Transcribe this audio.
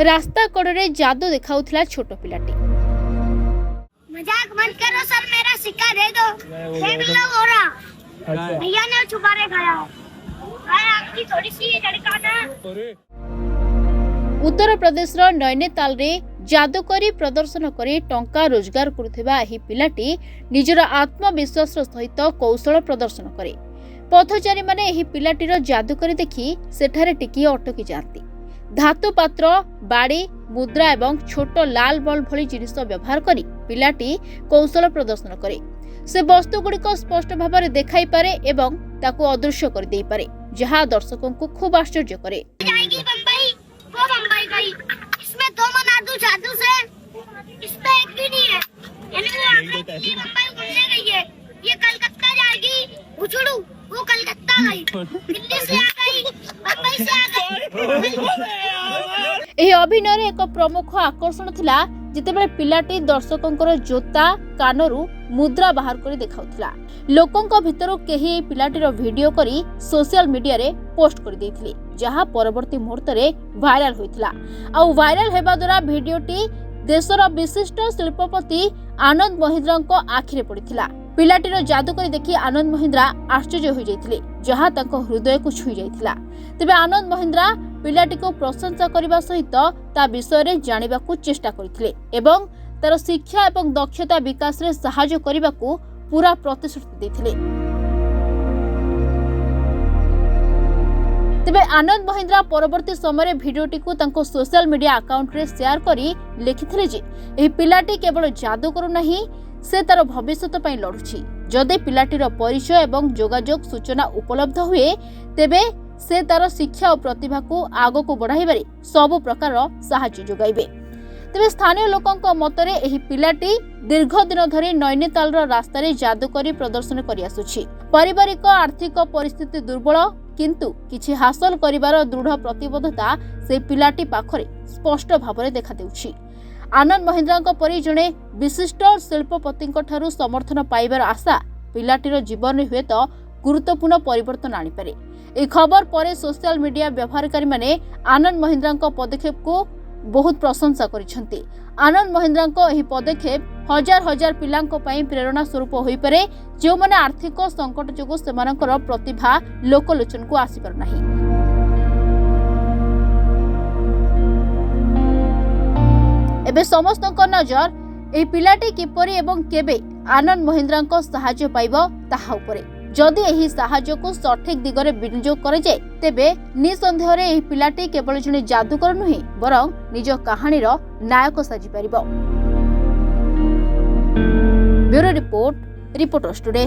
रास्ता कड़े जादू देखाउथिला छोट पिलाटी। मजाक मत करो सर, मेरा सिक्का दे दो। देख लो हो रहा, भैया ने छुपारे खाया है। आपकी थोड़ी सी लड़काना। उत्तर प्रदेश नैनीताल रे जादूकरी प्रदर्शन करी टंका रोजगार करुथिबा एही पिलाटी निजर आत्मविश्वास सहित कौशल प्रदर्शन करे। पथचारी माने एही पिलाटीर जादूकरी देखि सेठारे टिकी अटकी जाती। धातु पात्र, बाड़ी, मुद्रा एवं छोट लाल बल्ब भली जिनिस व्यवहार करी पिलाटी कौशल प्रदर्शन करे। से वस्तुगुड़िक स्पष्ट भाव में देखाई पारे एवं ताकू अदृश्य कर देई पारे, जहां दर्शकों को खूब आश्चर्य करे। जाएगी बम्बई, वो बम्बई गई। इसमें दो मना दूं जादू से, इसमें एक भी नहीं है। ये बम्बई घूमने गई है, ये कलकत्ता जाएगी। उछड़ू, वो कलकत्ता गई, दिल्ली से आ गई, बम्बई से आ गई। एही अभिनय एक प्रमुख आकर्षण थिला जितेबेले पिलाटी दर्शकों जोता कानरू मुद्रा बाहर कर देखाउथिला। लोकों भितर केही पिलाटीर वीडियो करी सोशल मीडिया रे पोस्ट कर देथिले, जहां परवर्ती मुहूर्त रे वायरल होइथिला। आ वायरल हेबा द्वारा वीडियोटी देशर विशिष्ट शिल्पपति आनंद महिंद्रा को आखिरे पड़िथिला। पिलाटीर जादूकरी देखि आनंद महिंद्रा आश्चर्य हो जाइथिले, जहां तांको हृदय को छुई जाइथिला। तेबे आनंद महिंद्रा पिलाटी को प्रशंसा करने सहित ता विषय रे जानिबा को चेष्टा करथिले एवं तार शिक्षा एवं दक्षता विकास रे सहायता करबा को पूरा प्रतिश्रुति देथिले। तेबे आनंद महिंद्रा परवर्ती समय भिडियोटी को तांको सोशल मीडिया अकाउंट रे शेयर करी लिखिथिले जे एही पिलाटी केवल जादू करू नाही, से तार भविष्यत पई लढुछि। जदि पिलाटीर परिचय एवं जोगाजोग सूचना उपलब्ध हुए तेबे से तार शिक्षा और प्रतिभा को आगो को बढ़ाइबारे सब प्रकार सहायता जोगाइबे। तेबे स्थानीय लोकों मतरे एही पिलाटी दीर्घ दिन धरी नैनीताल रास्ता रे जादूकरी प्रदर्शन करि आसुछि। पारिवारिक आर्थिक परिस्थिति दुर्बल किंतु किछि हासिल करिवार दृढ़ प्रतिबद्धता से पिलाटी पाखरे स्पष्ट भाव देखा देउछि। आनंद महिंद्रा परि जणे विशिष्ट शिल्पपति ठारू समर्थन पाइबार आशा पिलाटीर जीवन में हुए तो गुरुत्वपूर्ण परिवर्तन आनीपारे। ए खबर पर सोशल मीडिया व्यवहारकारी माने आनंद महिंद्रा पदक्षेप को बहुत प्रशंसा करिसेंती। आनंद महिंद्रा एही पदक्षेप हजार हजार पिलांको पई प्रेरणा स्वरूप होई पारे, जो माने आर्थिक संकट जोगु सेमानकर प्रतिभा लोकलोचन को आसी पार नाही। एबे समस्तक नजर एही पिलाटी किपरि एवं केबे आनंद महिंद्रा को सहायता पाइबो ताहा उपरे। जदि एही सहायता को सठिक दिगरे विनियोग करे जाय तेबे निसंदेह रे एही पिलाटी केवल जने जादूकर नुहे बरं निज कहानीर नायक साजी पारिबो। Bureau report, reporters today.